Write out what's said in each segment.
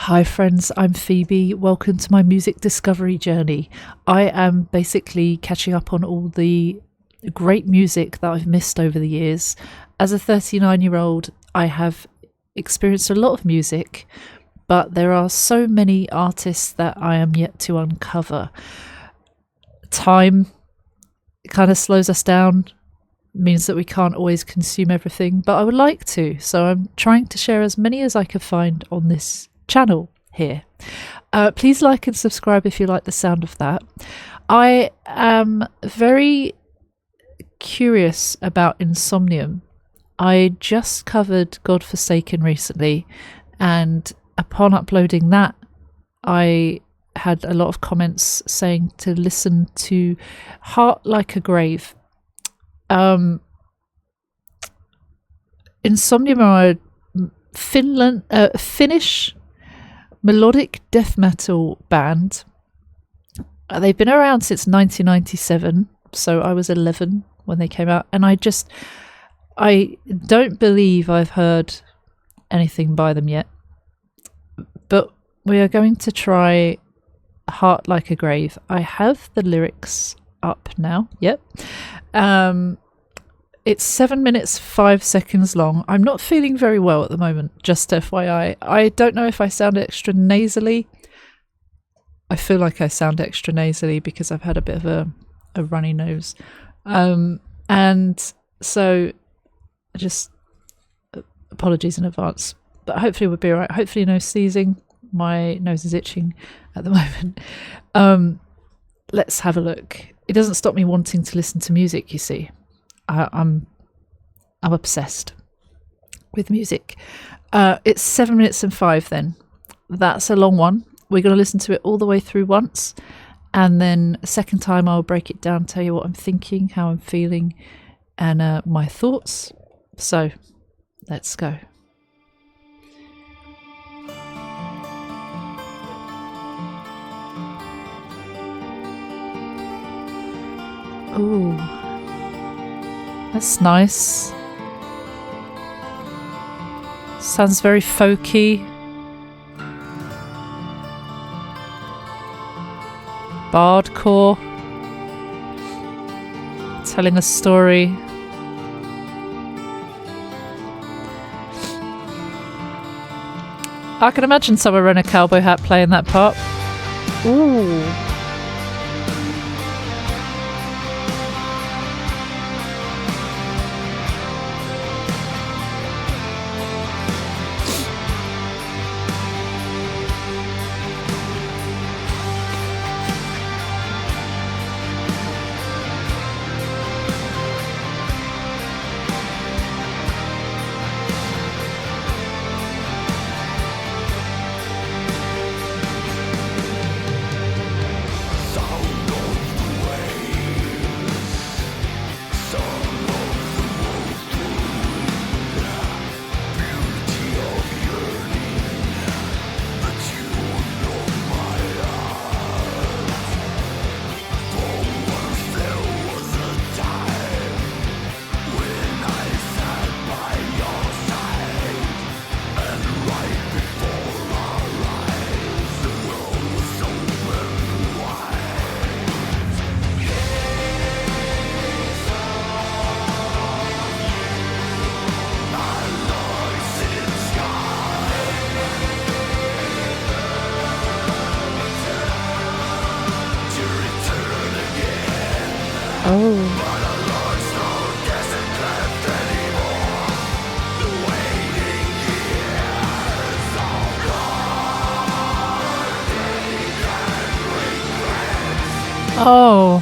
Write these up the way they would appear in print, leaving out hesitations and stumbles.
Hi friends, I'm Phoebe. Welcome to my music discovery journey. I am basically catching up on all the great music that I've missed over the years. As a 39-year-old, I have experienced a lot of music, but there are so many artists that I am yet to uncover. Time kind of slows us down, means that we can't always consume everything, but I would like to. So I'm trying to share as many as I can find on this channel here. Please like and subscribe if you like the sound of that. I am very curious about Insomnium. I just covered Godforsaken recently, and upon uploading that, I had a lot of comments saying to listen to Heart Like a Grave. Insomnium are a Finnish melodic death metal band. They've been around since 1997, so I was 11 when they came out, and I don't believe I've heard anything by them yet. But we are going to try Heart Like a Grave. I have the lyrics up now. Yep. It's 7 minutes 5 seconds long. I'm not feeling very well at the moment, just FYI. I don't know if I sound extra nasally. I feel like I sound extra nasally because I've had a bit of a runny nose. And so just apologies in advance. But hopefully we'll be all right. Hopefully no sneezing. My nose is itching at the moment. Let's have a look. It doesn't stop me wanting to listen to music, you see. I'm obsessed with music. It's 7 minutes and 5 then. That's a long one. We're going to listen to it all the way through once, and then a second time I'll break it down, tell you what I'm thinking, how I'm feeling, and my thoughts. So let's go. Ooh. That's nice. Sounds very folky. Bardcore. Telling a story. I can imagine someone wearing a cowboy hat playing that part. Ooh. Oh. Oh.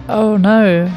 Oh no.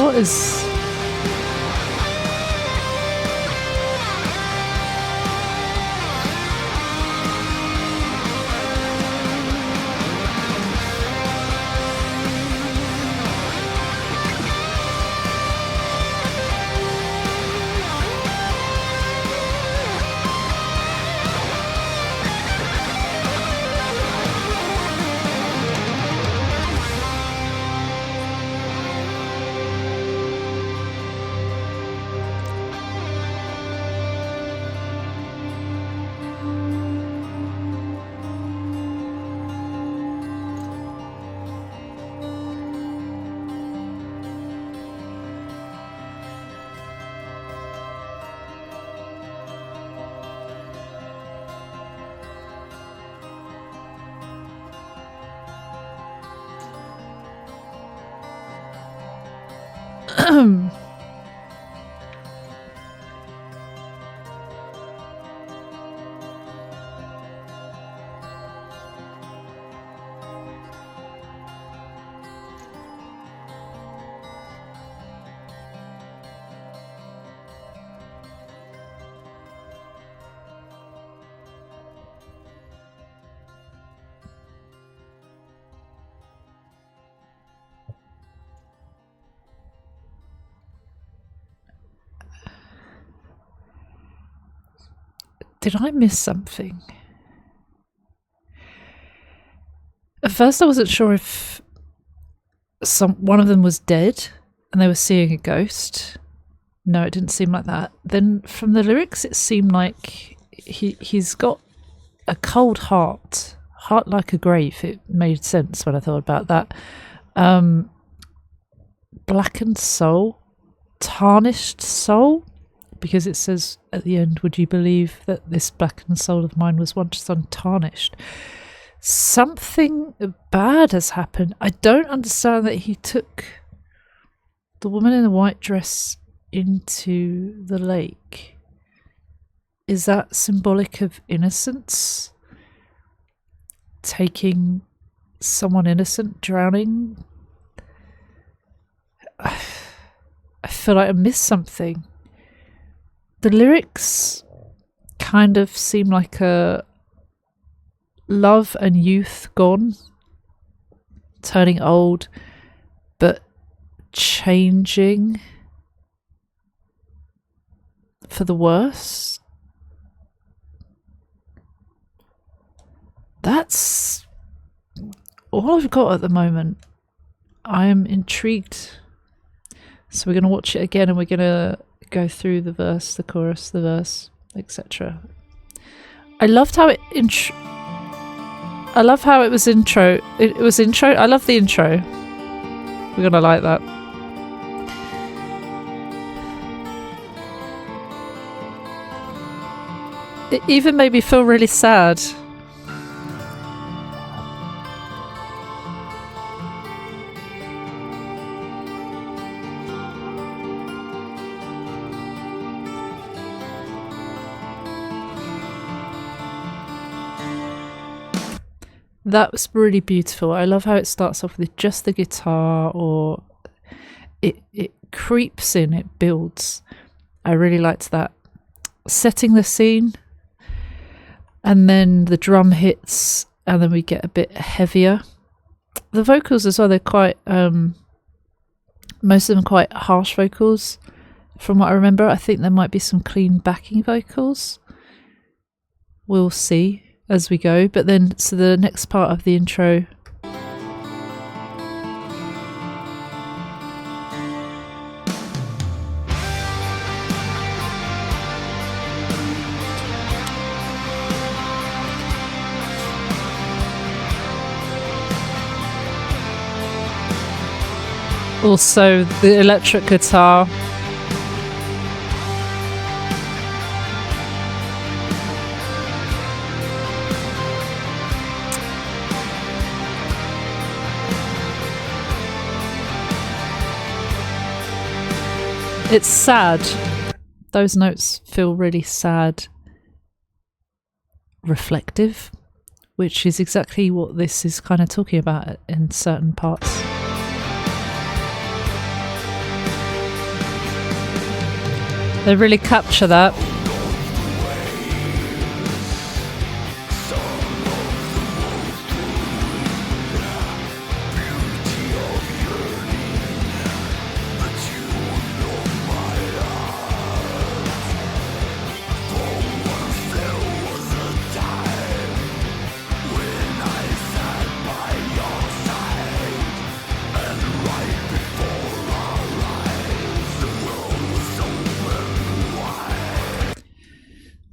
What is... Did I miss something? At first I wasn't sure if one of them was dead and they were seeing a ghost. No, it didn't seem like that. Then from the lyrics it seemed like he's got a cold heart like a grave. It made sense when I thought about that. Blackened soul, tarnished soul, because it says at the end, would you believe that this blackened soul of mine was once untarnished? Something bad has happened. I don't understand that he took the woman in the white dress into the lake. Is that symbolic of innocence? Taking someone innocent, drowning? I feel like I missed something. The lyrics kind of seem like a love and youth gone, turning old, but changing for the worse. That's all I've got at the moment. I am intrigued. So we're going to watch it again and we're going to go through the verse, the chorus, the verse, etc. I loved how it I love how it was intro. It was intro. I love the intro. We're going to like that. It even made me feel really sad. That was really beautiful. I love how it starts off with just the guitar, or it creeps in, it builds. I really liked that. Setting the scene, and then the drum hits, and then we get a bit heavier. The vocals as well, they're quite, most of them quite harsh vocals from what I remember. I think there might be some clean backing vocals. We'll see as we go. But then, so the next part of the intro, also the electric guitar. It's sad. Those notes feel really sad, reflective, which is exactly what this is kind of talking about in certain parts. They really capture that.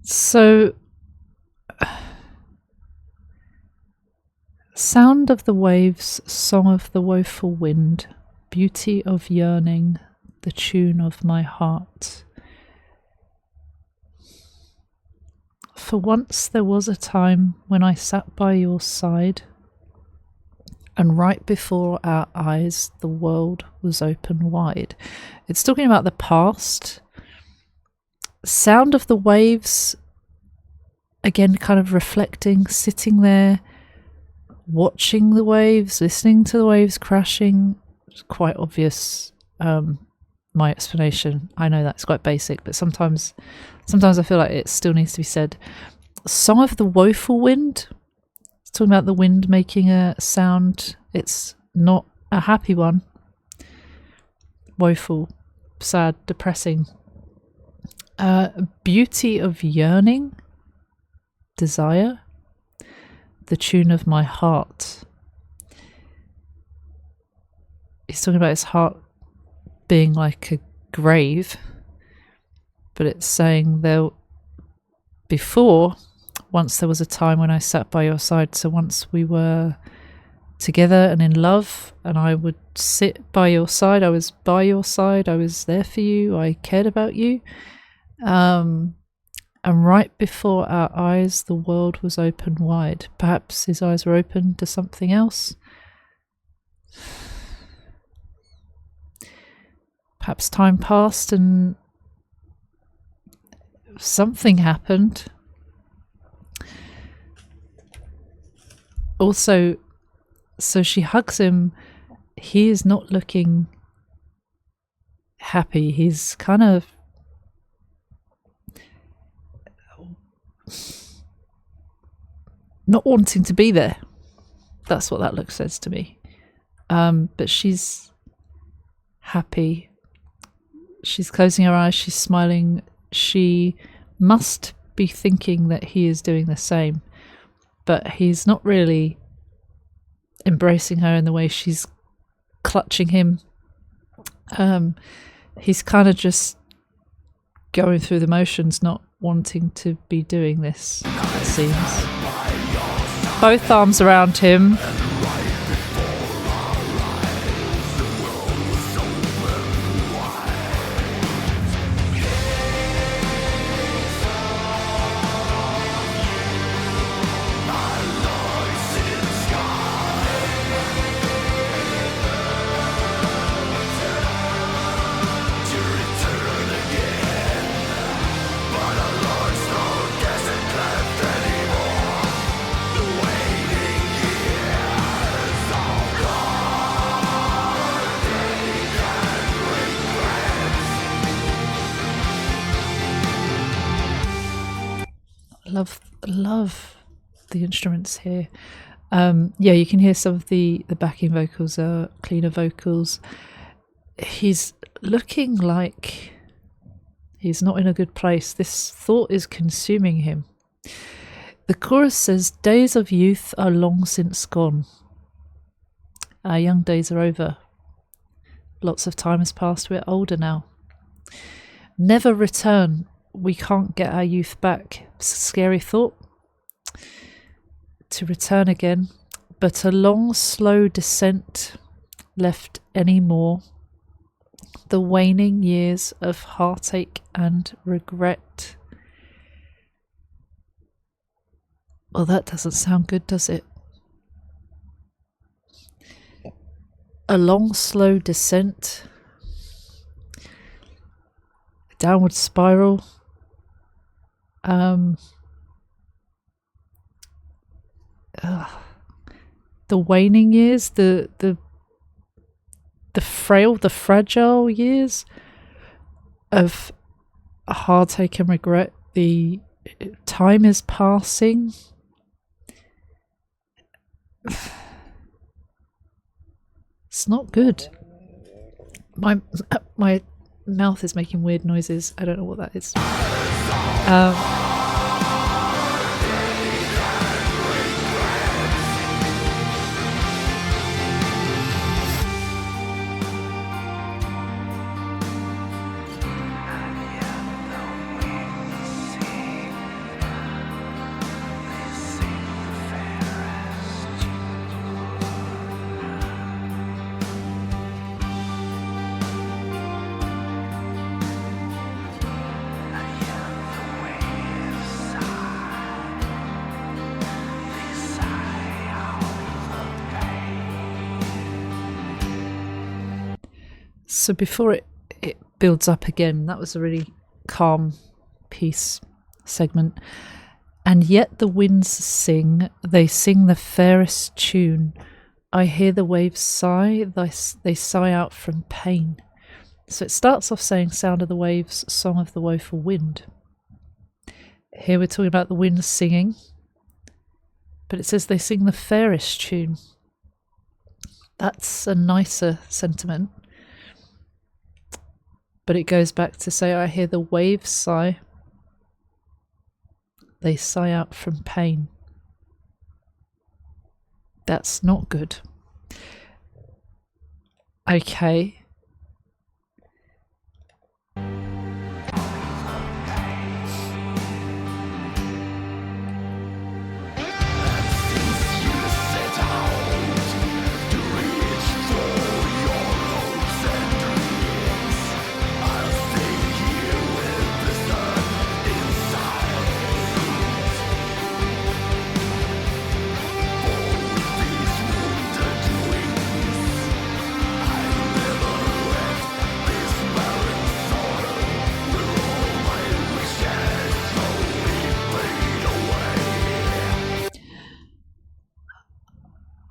So, sound of the waves, song of the woeful wind, beauty of yearning, the tune of my heart. For once there was a time when I sat by your side, and right before our eyes the world was open wide. It's talking about the past. Sound of the waves, again, kind of reflecting, sitting there, watching the waves, listening to the waves crashing. It's quite obvious, my explanation. I know that's quite basic, but sometimes I feel like it still needs to be said. Song of the woeful wind. It's talking about the wind making a sound. It's not a happy one. Woeful, sad, depressing. Beauty of yearning, desire, the tune of my heart. He's talking about his heart being like a grave, but it's saying there before, once there was a time when I sat by your side. So once we were together and in love, and I would sit by your side, I was by your side, I was there for you, I cared about you. And right before our eyes, the world was open wide. Perhaps his eyes were open to something else. Perhaps time passed and something happened. Also, so she hugs him. He is not looking happy. He's kind of not wanting to be there. That's what that look says to me. But she's happy. She's closing her eyes. She's smiling. She must be thinking that he is doing the same. But he's not really embracing her in the way she's clutching him. He's kind of just going through the motions, not wanting to be doing this, it seems. Both arms around him. Love the instruments here. Yeah, you can hear some of the backing vocals are cleaner vocals. He's looking like he's not in a good place. This thought is consuming him. The chorus says, "Days of youth are long since gone. Our young days are over. Lots of time has passed, we're older now. Never return, we can't get our youth back." It's a scary thought, to return again, but a long, slow descent left any more. The waning years of heartache and regret. Well, that doesn't sound good, does it? A long, slow descent. Downward spiral. The waning years, the fragile years of heartache and regret. The time is passing. It's not good. My mouth is making weird noises. I don't know what that is. So before it builds up again, that was a really calm piece segment. And yet the winds sing, they sing the fairest tune. I hear the waves sigh, they sigh out from pain. So it starts off saying sound of the waves, song of the woeful wind. Here we're talking about the winds singing, but it says they sing the fairest tune. That's a nicer sentiment. But it goes back to say, I hear the waves sigh. They sigh out from pain. That's not good. Okay.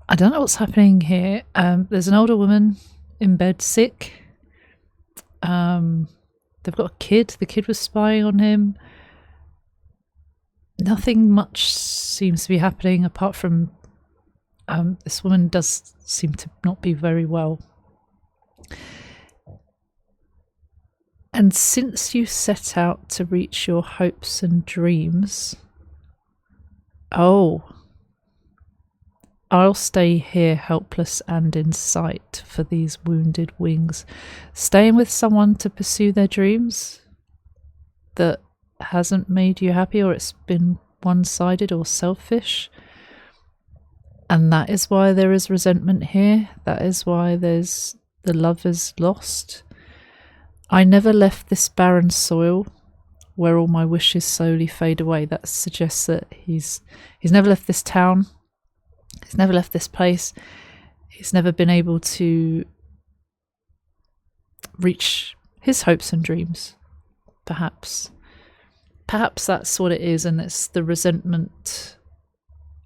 I don't know what's happening here. There's an older woman in bed sick. They've got a kid. The kid was spying on him. Nothing much seems to be happening apart from this woman does seem to not be very well. And since you set out to reach your hopes and dreams, I'll stay here helpless and in sight for these wounded wings. Staying with someone to pursue their dreams that hasn't made you happy, or it's been one-sided or selfish. And that is why there is resentment here. That is why there's the love is lost. I never left this barren soil where all my wishes slowly fade away. That suggests that he's never left this town. He's never left this place. He's never been able to reach his hopes and dreams. Perhaps that's what it is, and it's the resentment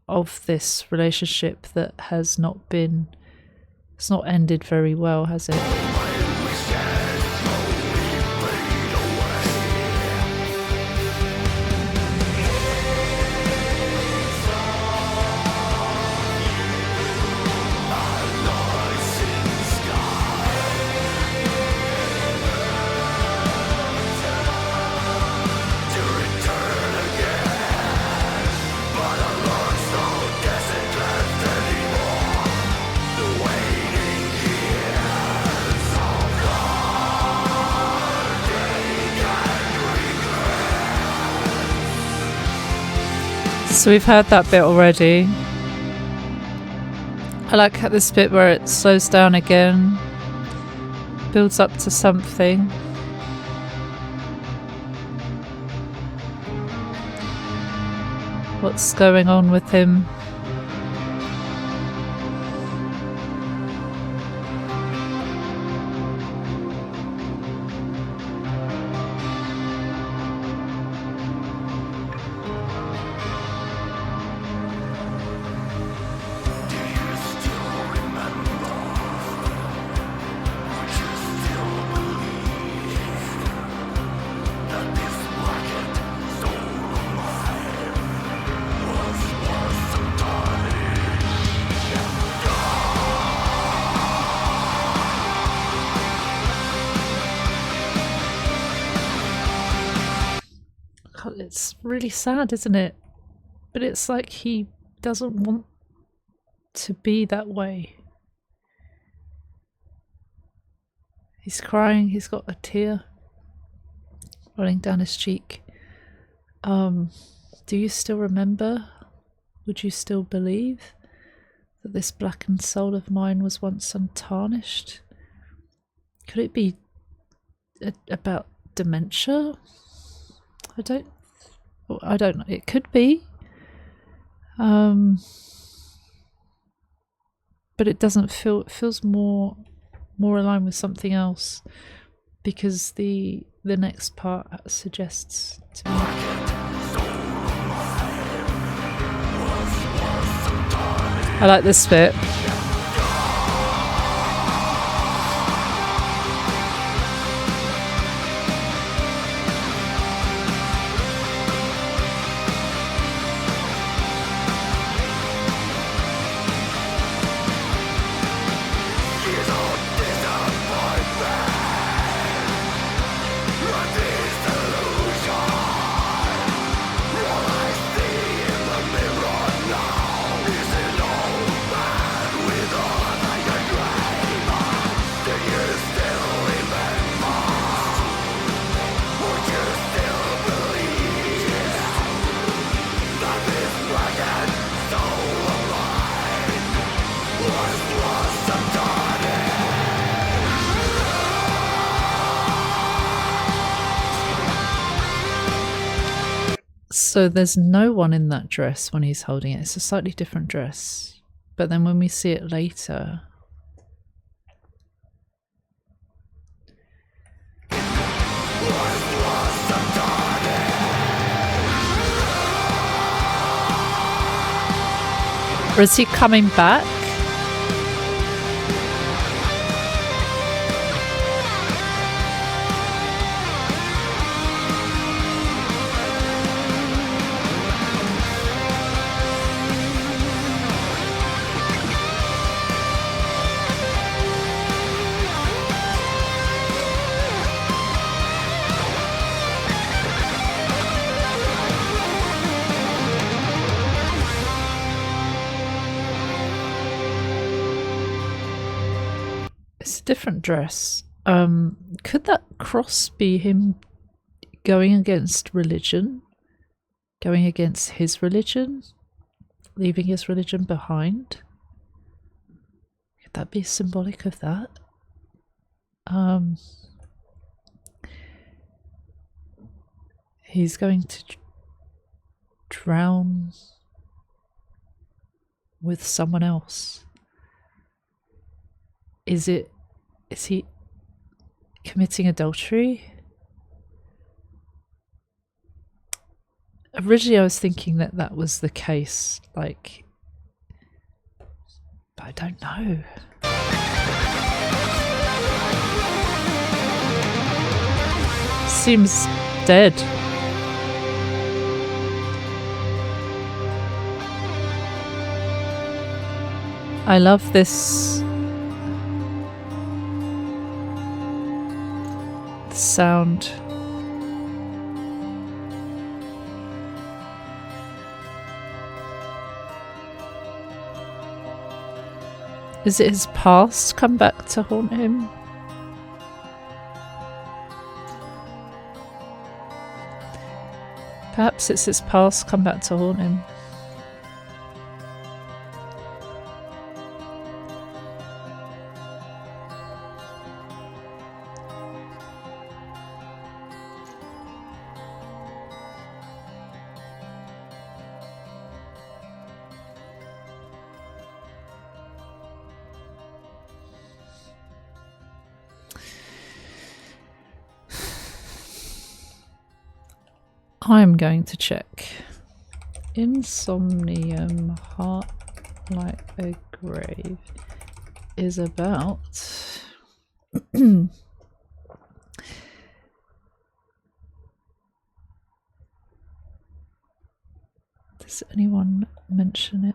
of this relationship that has not ended very well, has it? So we've heard that bit already. I like how this bit where it slows down again, builds up to something. What's going on with him? It's really sad, isn't it? But it's like he doesn't want to be that way. He's crying, he's got a tear running down his cheek. Do you still remember? Would you still believe that this blackened soul of mine was once untarnished? Could it be about dementia? I don't know. It could be. But it doesn't feel, it feels more aligned with something else, because the next part suggests to me. I like this bit. So there's no one in that dress when he's holding it. It's a slightly different dress. But then when we see it later... Or is he coming back? It's a different dress. Could that cross be him going against religion? Going against his religion? Leaving his religion behind? Could that be symbolic of that? He's going to drown with someone else. Is he committing adultery? Originally I was thinking that that was the case, like, but I don't know. Seems dead. I love this sound. Is it his past come back to haunt him? Perhaps it's his past come back to haunt him. I'm going to check. Insomnium, Heart Like a Grave is about does anyone mention it?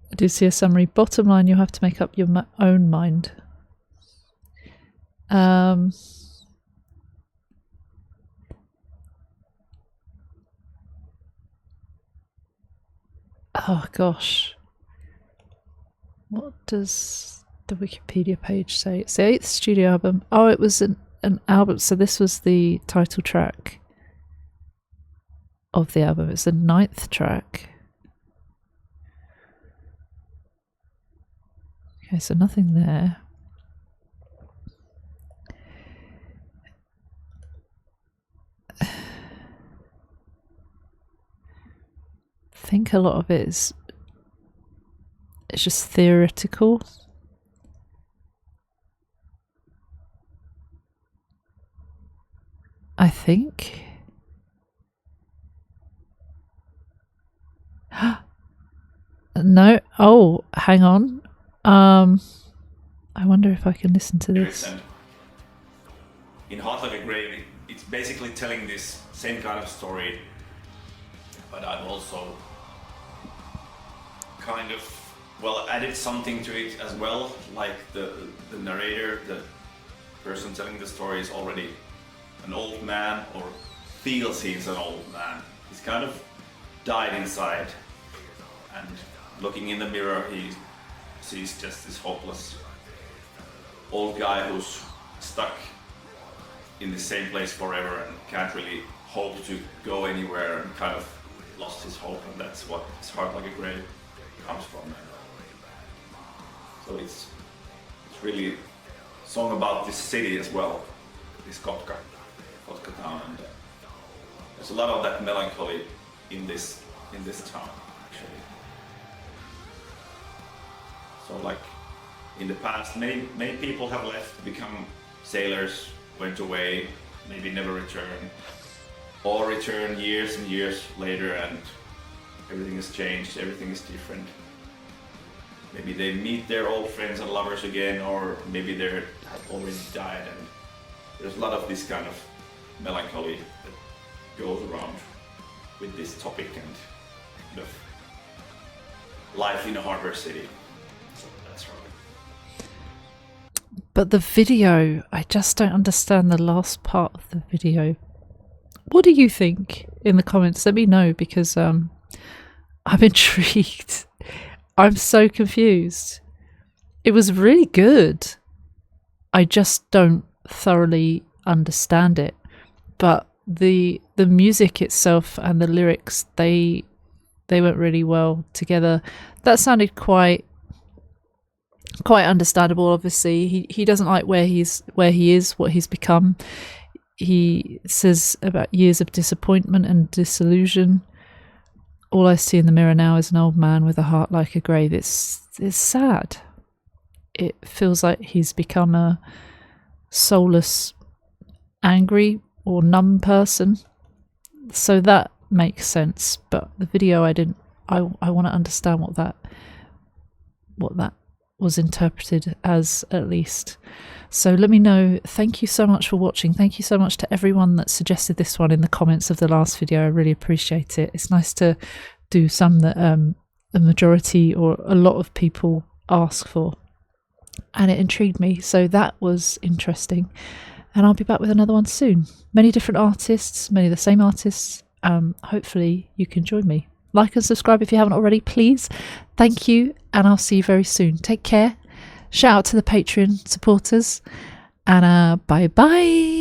I do see a summary. Bottom line, you'll have to make up your own mind. Oh gosh. What does the Wikipedia page say? It's the 8th studio album. Oh, it was an album. So this was the title track of the album. It's the 9th track. Okay, so nothing there. I think a lot of it is it's just theoretical. I think. No. Oh, hang on. I wonder if I can listen to this. In Heart Like a Grave, it's basically telling this same kind of story, but I've also kind of, well, added something to it as well, like the narrator, the person telling the story is already an old man, or feels he's an old man. He's kind of died inside, and looking in the mirror he sees just this hopeless old guy who's stuck in the same place forever and can't really hope to go anywhere, and kind of lost his hope, and that's what his Heart Like a Grave comes from. So it's really a song about this city as well, this Kotka town, and there's a lot of that melancholy in this town actually. So like in the past, many people have left, become sailors, went away, maybe never returned, or return years and years later, and everything has changed, everything is different. Maybe they meet their old friends and lovers again, or maybe they have already died, and there's a lot of this kind of melancholy that goes around with this topic and kind of life in a harbor city. So that's right. But the video, I just don't understand the last part of the video. What do you think in the comments? Let me know, because I'm intrigued. I'm so confused. It was really good. I just don't thoroughly understand it. But the music itself and the lyrics, they went really well together. That sounded quite understandable. Obviously, he doesn't like where he is, what he's become. He says about years of disappointment and disillusion. All I see in the mirror now is an old man with a heart like a grave. It's sad. It feels like he's become a soulless, angry or numb person. So that makes sense. But the video, I want to understand what that was interpreted as, at least. So let me know. Thank you so much for watching. Thank you so much to everyone that suggested this one in the comments of the last video. I really appreciate it. It's nice to do some that the majority or a lot of people ask for, and it intrigued me. So that was interesting, and I'll be back with another one soon. Many different artists, many of the same artists. Hopefully you can join me. Like and subscribe if you haven't already, please. Thank you, and I'll see you very soon. Take care. Shout out to the Patreon supporters, and bye bye.